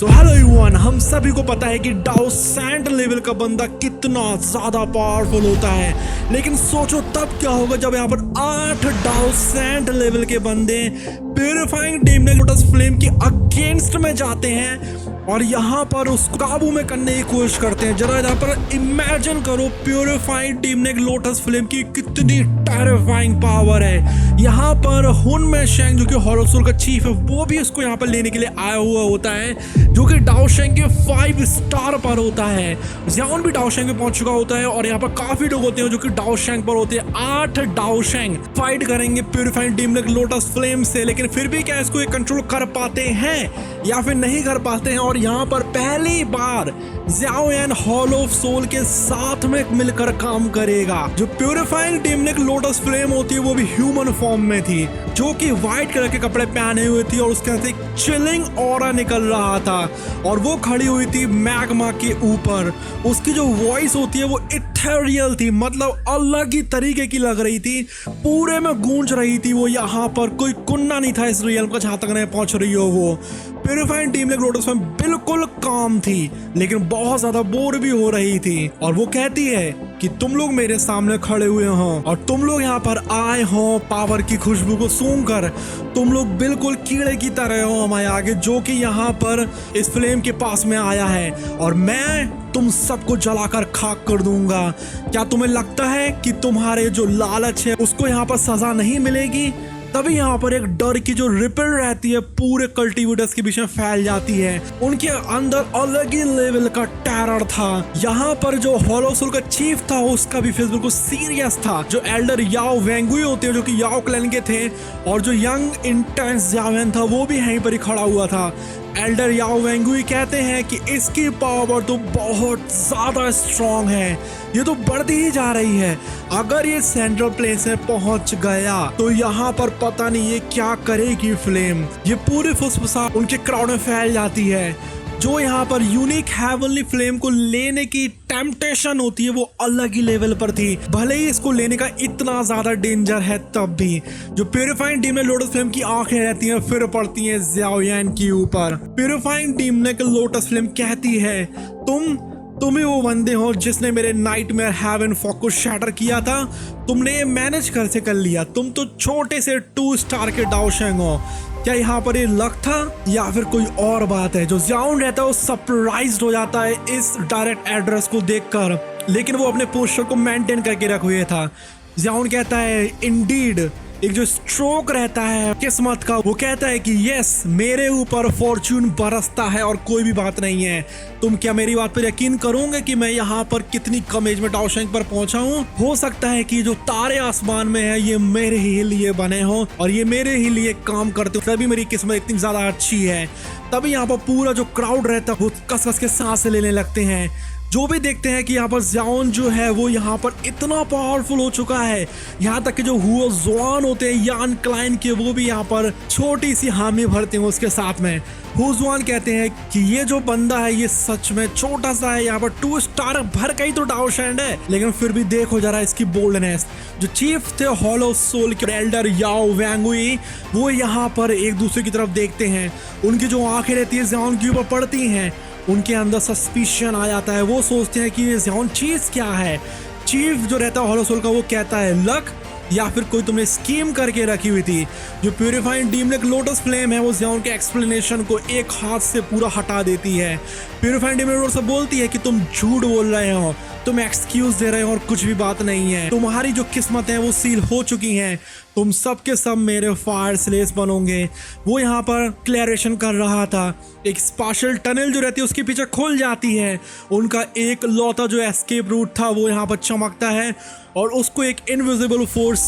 So hello everyone, हम सभी को पता है कि डाओ सैंड लेवल का बंदा कितना ज्यादा पावरफुल होता है, लेकिन सोचो तब क्या होगा जब यहाँ पर 8 डाओ सैंड लेवल के बंदे प्यूरिफाइंग डीमनेक लोटस फ्लेम के अगेंस्ट में जाते हैं और यहाँ पर उसको काबू में करने की कोशिश करते हैं। जरा यहाँ पर इमेजिन करो प्यूरिफाइंग डीमनेक लोटस फ्लेम की कितनी टेरिफाइंग पावर है। यहाँ पर हुन में शेंग जो कि हॉलो सोल का चीफ है वो भी उसको यहाँ पर लेने के लिए आया हुआ होता है, जो कि डाओ शेंग के 5 स्टार पर होता है। ज़ियाओन भी डाओ शेंग में पहुंच चुका होता है और यहाँ पर काफी लोग होते हैं जो कि डाओ शेंग पर होते हैं। 8 डाओ शेंग फाइट करेंगे प्यूरिफाइंग डीमनेक लोटस फ्लेम से, लेकिन फिर भी क्या इसको कंट्रोल कर पाते हैं या फिर नहीं कर पाते हैं। और यहाँ पर पहली बार ज़ियाओयान हॉल ऑफ सोल के साथ में मिलकर काम करेगा। जो प्यूरिफाइंग डीमनेक लोटस फ्लेम होती है वो भी ह्यूमन फॉर्म में थी, जो कि व्हाइट कलर के कपड़े पहने हुए थी और उसके अंदर एक चिलिंग ऑरा निकल रहा था और वो खड़ी हुई थी मैग्मा के ऊपर। उसकी जो वॉइस होती है वो इथेरियल थी, मतलब अलग ही तरीके की लग रही थी, पूरे में गूंज रही थी वो। यहाँ पर कोई कुन्ना नहीं था इस रियल का जहां तक नहीं पहुंच रही हो वो। प्यूरिफाइंग डीमनेक लोटस फ्लेम बिल्कुल काम थी, लेकिन बहुत ज्यादा बोर भी हो रही थी और वो कहती है कि तुम लोग मेरे सामने खड़े हुए हो और तुम लोग यहाँ पर आए हो पावर की खुशबू को सूंघकर। तुम लोग बिल्कुल कीड़े की तरह हो हमारे आगे, जो कि यहाँ पर इस फ्लेम के पास में आया है और मैं तुम सबको जलाकर खाक कर दूंगा। क्या तुम्हें लगता है कि तुम्हारे जो लालच है उसको यहाँ पर सजा नहीं मिलेगी? तभी यहाँ पर एक डर की जो रिपल रहती है पूरे कल्टिवेटर्स के बीच में फैल जाती है। उनके अंदर अलग ही लेवल का टेरर था। यहाँ पर जो हॉलो सोल का चीफ था उसका भी फेस बिल्कुल सीरियस था। जो एल्डर याओ वेंगुई होते हैं जो कि याओ क्लैन के थे, और जो यंग इंटेंस ज़ियाओयान था वो भी यहीं पर ही खड़ा हुआ था। एल्डर याओ वेंगुई कहते हैं कि इसकी पावर तो बहुत ज्यादा स्ट्रांग है, ये तो बढ़ती ही जा रही है। अगर ये सेंट्रल प्लेस में पहुंच गया तो यहाँ पर पता नहीं ये क्या करेगी फ्लेम। ये पूरी फुसफुसा उनके क्राउड में फैल जाती है। जो यहाँ पर यूनिक हेवनली फ्लेम को लेने की टेम्पटेशन होती है वो अलग ही लेवल पर थी। भले ही इसको लेने का इतना ज्यादा डेंजर है तब भी जो प्यूरिफाइंग डीमनेक लोटस फ्लेम की आंखें रहती हैं फिर पड़ती हैं ज़ियाओयान के ऊपर। प्यूरिफाइंग डीमनेक लोटस फ्लेम कहती है तुम ही वो बंदे हो जिसने मेरे नाइटमेयर हेवन फॉग को शैटर किया था। तुमने ये मैनेज कर लिया। तुम तो छोटे से 2 स्टार के डाओ शेंग हो। क्या यहाँ पर ये लक था या फिर कोई और बात है? जो ज़ियाओन रहता है वो सरप्राइज्ड हो जाता है इस डायरेक्ट एड्रेस को देखकर, लेकिन वो अपने पोस्टर को मेंटेन करके रखे हुए था। ज़ियाओन कहता है इंडीड, एक जो स्ट्रोक रहता है किस्मत का, वो कहता है कि यस मेरे ऊपर फॉर्चून बरसता है और कोई भी बात नहीं है। तुम क्या मेरी बात पर यकीन करोगे कि मैं यहाँ पर कितनी कम एज में डाओ शेंग पर पहुंचा हूँ? हो सकता है कि जो तारे आसमान में है ये मेरे ही लिए बने हो और ये मेरे ही लिए काम करते हो, तभी मेरी किस्मत इतनी ज्यादा अच्छी है। तभी यहाँ पर पूरा जो क्राउड रहता है वो कस कस के सांस लेने लगते हैं। जो भी देखते हैं कि यहाँ पर ज़ियाओन जो है वो यहाँ पर इतना पावरफुल हो चुका है, यहाँ तक कि जो हुओ ज़ुआन होते हैं यान क्लाइन के, वो भी यहाँ पर छोटी सी हामी भरते हैं उसके साथ में। हुओ ज़ुआन कहते हैं कि ये जो बंदा है ये सच में छोटा सा है, यहाँ पर 2 स्टार भर का ही तो डाओ शेंग है, लेकिन फिर भी देखो जरा इसकी बोल्डनेस। जो चीफ थे हॉलो सोल के एल्डर याओ वेंगुई, वो यहाँ पर एक दूसरे की तरफ देखते हैं। उनकी जो आंखें रहती है ज़ियाओन के ऊपर पड़ती हैं, उनके अंदर सस्पिशन आ जाता है। वो सोचते हैं कि ये ज़ियाओन चीज़ क्या है। चीफ जो रहता है हॉलो सोल का वो कहता है लक या फिर कोई तुमने स्कीम करके रखी हुई थी। जो प्यूरिफाइंग डीमनेक लोटस फ्लेम है वो ज़ियाओन के एक्सप्लेनेशन को एक हाथ से पूरा हटा देती है। प्यूरिफाइंग डीमनेक लोटस बोलती है कि तुम झूठ बोल रहे हो, तुम एक्सक्यूज दे रहे हो और कुछ भी बात नहीं है। तुम्हारी जो किस्मत है वो सील हो चुकी है, तुम सब के सब मेरे फायर स्लेव्स बनोगे। वो यहाँ पर क्लियरेशन कर रहा था। एक स्पेशल टनल जो रहती है उसके पीछे खुल जाती है। उनका एक लौता जो एस्केप रूट था वो यहाँ पर चमकता है और उसको एक इनविजिबल फोर्स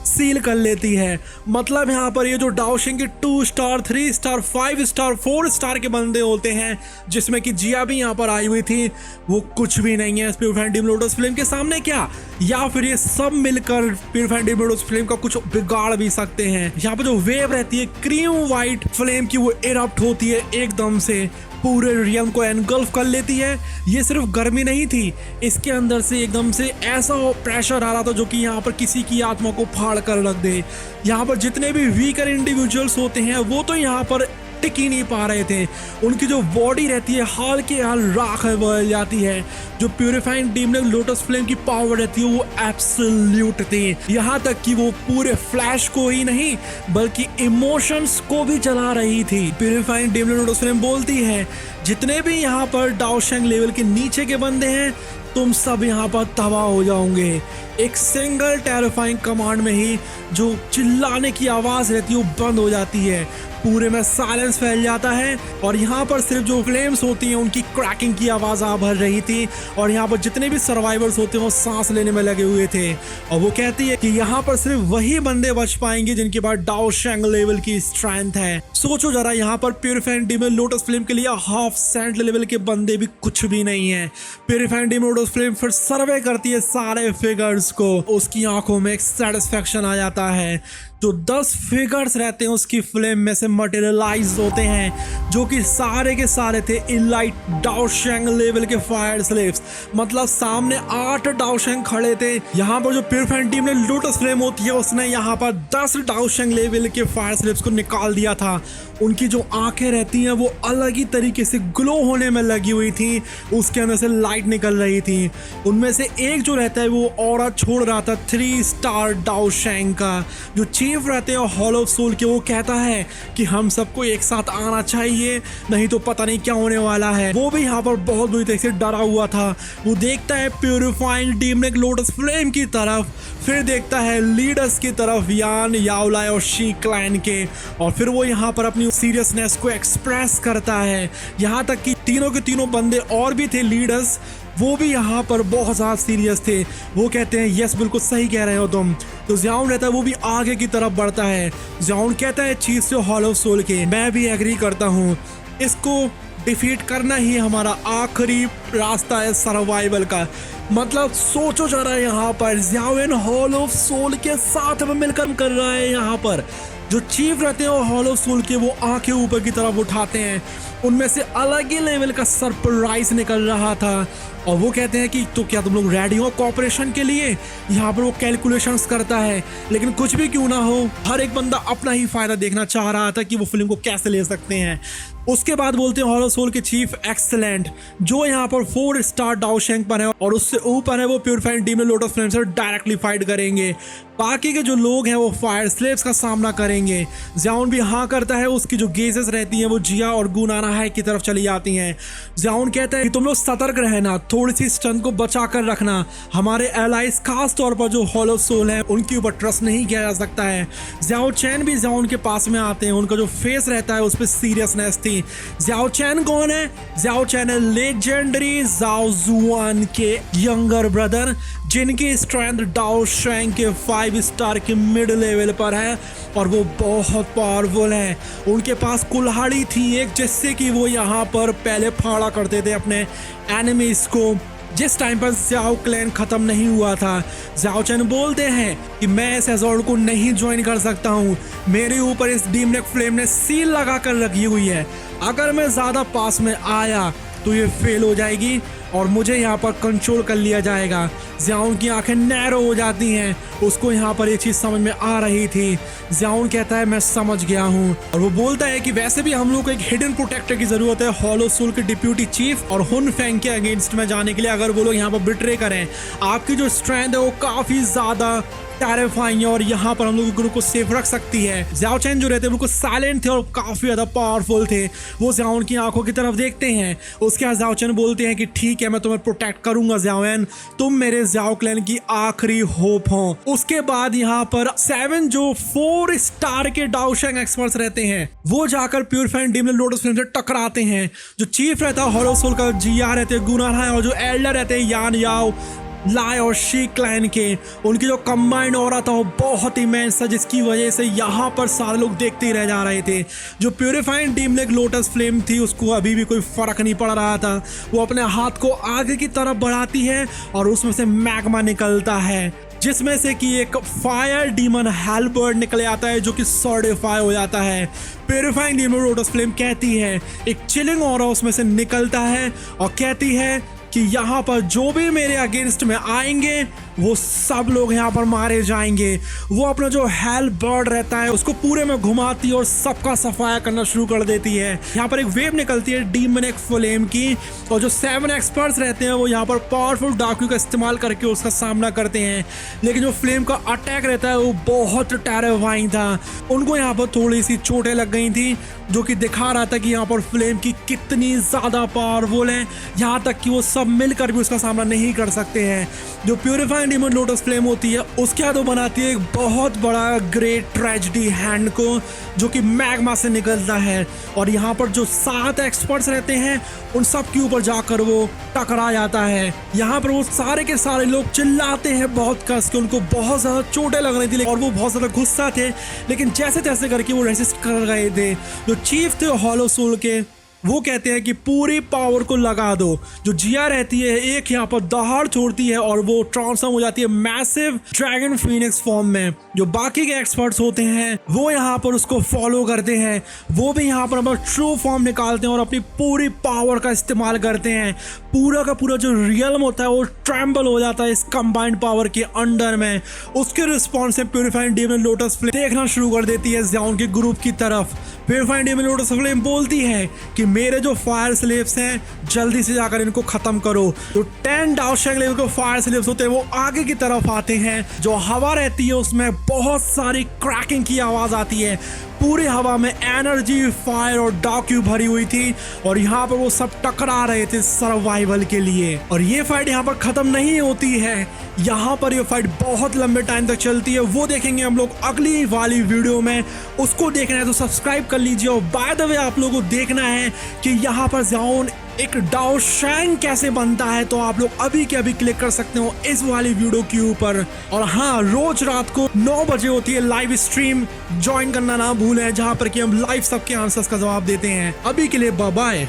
सील कर लेती है। मतलब यहाँ पर ये जो डाओ शेंग के 2 स्टार 3 स्टार 5 स्टार 4 स्टार के बंदे होते हैं, जिसमें कि जिया भी यहाँ पर आई हुई थी, वो कुछ भी नहीं है प्यूरिफाइंग डीमनेक लोटस फ्लेम के सामने। क्या या फिर ये सब मिलकर प्यूरिफाइंग डीमनेक लोटस फ्लेम का कुछ बिगाड़ भी सकते हैं। यहाँ पर जो वेव रहती है क्रीम वाइट फ्लेम की, वो इरप्ट होती है एकदम से, पूरे रियम को एनगल्फ कर लेती है। ये सिर्फ गर्मी नहीं थी, इसके अंदर से एकदम से ऐसा प्रेशर आ रहा था जो कि यहाँ पर किसी की आत्मा को फाड़ कर रख दे। यहाँ पर जितने भी वीकर इंडिविजुअल्स होते हैं वो तो यहाँ पर टिक ही नहीं पा रहे थे। उनकी जो बॉडी रहती है हाल के हाल राख बदल जाती है। जो प्यूरिफाइंग डीमन लोटस फ्लेम की पावर रहती है वो एब्सोल्यूट थी। यहाँ तक कि वो पूरे फ्लैश को ही नहीं बल्कि इमोशंस को भी जला रही थी। प्यूरिफाइंग डीमन लोटस फ्लेम बोलती है जितने भी यहाँ पर डाओशेंग लेवल के नीचे के बंदे हैं तुम सब यहाँ पर तबाह हो जाओगे। एक सिंगल टेरिफाइंग कमांड में ही जो चिल्लाने की आवाज रहती है वो बंद हो जाती है, पूरे में साइलेंस फैल जाता है और यहाँ पर सिर्फ जो फ्लेम्स होती हैं उनकी क्रैकिंग की आवाज आ भर रही थी और यहाँ पर जितने भी सर्वाइवर्स होते हैं वो सांस लेने में लगे हुए थे। और वो कहती है कि यहाँ पर सिर्फ वही बंदे बच पाएंगे जिनके पास डाओशेंग लेवल की स्ट्रेंथ है। सोचो जरा, यहाँ पर प्यूरिफाइंग डीमन लोटस फ्लेम के लिए हाफ सेंट लेवल के बंदे भी कुछ भी नहीं है। प्यूरिफाइंग डीमन लोटस फ्लेम फिर सर्वे करती है सारे फिगर्स को, उसकी आंखों में एक सेटिस्फेक्शन आ जाता है। जो 10 फिगर्स रहते हैं उसकी फ्लेम में से मटेरियलाइज होते हैं जो कि सारे के सारे थे इलाइट डाओशेंग लेवल के फायर स्लेव्स। मतलब सामने 8 डाओशेंग खड़े थे। यहाँ पर जो प्यूरिफाइंग डीमन लोटस फ्लेम होती है उसने यहाँ पर 10 डाओशेंग लेवल के फायर स्लेव्स को निकाल दिया था। उनकी जो आंखें रहती हैं वो अलग ही तरीके से ग्लो होने में लगी हुई थी, उसके अंदर से लाइट निकल रही थी। उनमें से एक जो रहता है वो ऑरा छोड़ रहा था 3 स्टार डाओशेंग का। जो चीफ रहते हैं हॉलो सोल के, वो कहता है कि हम सबको एक साथ आना चाहिए नहीं तो पता नहीं क्या होने वाला है। वो भी यहाँ पर बहुत बुरी तरीके से डरा हुआ था। वो देखता है प्यूरिफाइंग डीमन लोटस फ्लेम की तरफ, फिर देखता है लीडर्स की तरफ यान, याओलाई और शी क्लैन के, और फिर वो यहाँ पर अपनी सीरियसनेस को एक्सप्रेस करता है। यहाँ तक कि तीनों के तीनों बंदे और भी थे लीडर्स, वो भी यहाँ पर बहुत ज़्यादा सीरियस थे। वो कहते हैं यस बिल्कुल सही कह रहे हो तुम। तो ज़ियाओन रहता है वो भी आगे की तरफ बढ़ता है। ज़ियाओन कहता है चीज़ से हॉलो सोल के, मैं भी एग्री करता हूँ, इसको डिफीट करना ही हमारा आखिरी रास्ता है सर्वाइवल का। मतलब सोचो जरा, यहाँ पर ज़ियाओन हॉलो सोल के साथ में मिलकर कर रहा है। यहाँ पर जो चीफ रहते हैं हॉलो सोल के, वो आंखें ऊपर की तरफ उठाते हैं, उनमें से अलग ही लेवल का सरप्राइज निकल रहा था। और वो कहते हैं कि तो क्या तुम लोग रेडी हो कॉपरेशन के लिए। यहाँ पर वो कैलकुलेशंस करता है, लेकिन कुछ भी क्यों ना हो हर एक बंदा अपना ही फायदा देखना चाह रहा था कि वो फिल्म को कैसे ले सकते हैं। उसके बाद बोलते हैं हॉलो सोल के चीफ एक्सेलेंट, जो यहाँ पर 4 स्टार डाओशेंग पर है और उससे ऊपर है, वो प्यूरिफाइंग डीमन लोटस फ्लेम से डायरेक्टली फाइट करेंगे। बाकी के जो लोग हैं वो फायर स्लेव्स का सामना करेंगे। ज़ियाओन भी हाँ करता है, उसकी जो गेजेस रहती हैं वो जिया और गुनाना है की तरफ चली जाती हैं। ज़ियाओन कहता है कि तुम लोग सतर्क रहना, थोड़ी सी स्ट्रेंथ को बचा कर रखना। हमारे एलाइज खास तौर पर जो हॉलो सोल है उनके ऊपर ट्रस्ट नहीं किया जा सकता है। ज़ियाओ चैन भी ज़ियाओन के पास में आते हैं, उनका जो फेस रहता है उस पर सीरियसनेस थी। ज़ियाओ चैन कौन है? ज़ियाओ चैन है लेजेंडरी ज़ाओ जुआन के यंगर ब्रदर, जिनकी स्ट्रेंथ डाओशेंग के 5 स्टार के मिड लेवल पर है और वो बहुत पावरफुल है। उनके पास कुल्हाड़ी थी एक, जिससे कि वो यहाँ पर पहले फाड़ा करते थे अपने एनिमीज को, जिस टाइम पर ज़ियाओ क्लैन खत्म नहीं हुआ था। ज़ियाओ चैन बोलते हैं कि मैं इस एजोर्ड को नहीं ज्वाइन कर सकता हूँ, मेरे ऊपर इस डीमन फ्लेम ने सील लगा कर रखी हुई है। अगर मैं ज़्यादा पास में आया तो ये फेल हो जाएगी और मुझे यहाँ पर कंट्रोल कर लिया जाएगा। ज़ियाओन की आंखें नैरो हो जाती हैं, उसको यहाँ पर ये चीज़ समझ में आ रही थी। ज़ियाओन कहता है मैं समझ गया हूँ, और वो बोलता है कि वैसे भी हम लोग को एक हिडन प्रोटेक्टर की ज़रूरत है हॉलो सोल के डिप्यूटी चीफ और हुन फेंग के अगेंस्ट में जाने के लिए। अगर वो लोग यहाँ पर बिट्रे करें, आपकी जो स्ट्रेंथ है वो काफ़ी ज़्यादा टेरिफाइंग है और यहाँ पर हम लोग ग्रुप को सेफ रख सकती है। ज़ियाओ चैन जो रहते हैं बिल्कुल साइलेंट थे और काफ़ी ज़्यादा पावरफुल थे। वो ज़ियाओन की आंखों की तरफ देखते हैं, उसके बाद ज़ियाओ चैन बोलते हैं कि ठीक है मैं तुम्हें प्रोटेक्ट करूंगा ज़ियाओन, तुम मेरे ज़ियाओ क्लैन की आखिरी होप हो। उसके बाद यहाँ पर 7 जो 4 स्टार के डाओशेंग एक्सपर्ट्स रहते हैं वो जाकर प्यूरिफाइंग डीमन लोटस फ्लेम से टकराते हैं। जो चीफ रहता है हॉलो सोल का जिया रहते हैं गुनाना, और जो एल्डर रहते हैं यान, याओ लाई और शी क्लैन के, उनकी जो कंबाइंड ऑरा था वो बहुत इमेंस था, जिसकी वजह से यहाँ पर सारे लोग देखते ही रह जा रहे थे। जो प्यूरिफाइंग डीमन लोटस फ्लेम थी उसको अभी भी कोई फर्क नहीं पड़ रहा था। वो अपने हाथ को आगे की तरफ बढ़ाती है और उसमें से मैग्मा निकलता है, जिसमें से कि एक फायर डीमन हेलबर्ड निकल आता है जो कि सॉलिडिफाई हो जाता है। प्यूरिफाइंग डीमन लोटस फ्लेम कहती है, एक चिलिंग ऑरा उसमें से निकलता है और कहती है कि यहाँ पर जो भी मेरे अगेंस्ट में आएंगे वो सब लोग यहाँ पर मारे जाएंगे। वो अपना जो हेल बर्ड रहता है उसको पूरे में घुमाती है और सबका सफाया करना शुरू कर देती है। यहाँ पर एक वेव निकलती है डीमोनिक फ्लेम की, और जो 7 एक्सपर्ट्स रहते हैं वो यहाँ पर पावरफुल डाकू का इस्तेमाल करके उसका सामना करते हैं। लेकिन जो फ्लेम का अटैक रहता है वो बहुत टेरिफाइंग था। उनको यहाँ पर थोड़ी सी चोटें लग गई थी, जो कि दिखा रहा था कि यहाँ पर फ्लेम की कितनी ज़्यादा पावरफुल है, यहाँ तक कि वो सब मिलकर भी उसका सामना नहीं कर सकते हैं। जो प्यूरिफाइंग डीमन लोटस फ्लेम होती है उसके बाद वो बनाती है एक बहुत बड़ा ग्रेट ट्रेजेडी हैंड को, जो कि मैग्मा से निकलता है, और यहाँ पर जो 7 एक्सपर्ट्स रहते हैं उन सब के ऊपर जाकर वो टकरा जाता है। यहाँ पर वो सारे के सारे लोग चिल्लाते हैं बहुत कस के, उनको बहुत ज़्यादा चोटें लग रही थी और वो बहुत ज़्यादा गुस्सा थे, लेकिन जैसे तैसे करके वो रेसिस्ट कर रहे थे। जो चीफ थे हॉलो सोल के, वो कहते हैं कि पूरी पावर को लगा दो। जो जिया रहती है एक यहाँ पर दहाड़ छोड़ती है और वो ट्रांसफॉर्म हो जाती है मैसिव ड्रैगन फीनिक्स फॉर्म में। जो बाकी के एक्सपर्ट्स होते हैं वो यहाँ पर उसको फॉलो करते हैं, वो भी यहाँ पर अपना ट्रू फॉर्म निकालते हैं और अपनी पूरी पावर का इस्तेमाल करते हैं। पूरा का पूरा जो रियल्म होता है वो ट्रैम्बल हो जाता है इस कंबाइंड पावर के अंडर में। उसके रिस्पॉन्स से प्यूरिफाइंग डीमन लोटस फ्लेम देखना शुरू कर देती है ज़ियाओन के ग्रुप की तरफ। प्यूरिफाइंग डीमन लोटस फ्लेम बोलती है कि मेरे जो फायर स्लेव्स हैं जल्दी से जाकर इनको खत्म करो। जो 10 डाओशैंग लेवल के फायर स्लेव्स होते हैं वो आगे की तरफ आते हैं। जो हवा रहती है उसमें बहुत सारी क्रैकिंग की आवाज आती है। पूरी हवा में एनर्जी, फायर और डाक्यू भरी हुई थी, और यहाँ पर वो सब टकरा रहे थे सर्वाइवल के लिए। और ये फाइट यहाँ पर खत्म नहीं होती है, यहाँ पर ये फाइट बहुत लंबे टाइम तक चलती है। वो देखेंगे हम लोग अगली वाली वीडियो में। उसको देखना है तो सब्सक्राइब कर लीजिए। और बाय द वे आप लोगों को देखना है कि यहाँ पर ज़ियाओन एक डाओशैंग कैसे बनता है, तो आप लोग अभी के अभी क्लिक कर सकते हो इस वाली वीडियो के ऊपर। और हाँ, रोज रात को 9 बजे होती है लाइव स्ट्रीम, ज्वाइन करना ना भूलें, जहाँ पर कि हम लाइव सबके आंसर्स का जवाब देते हैं। अभी के लिए बाय बाय।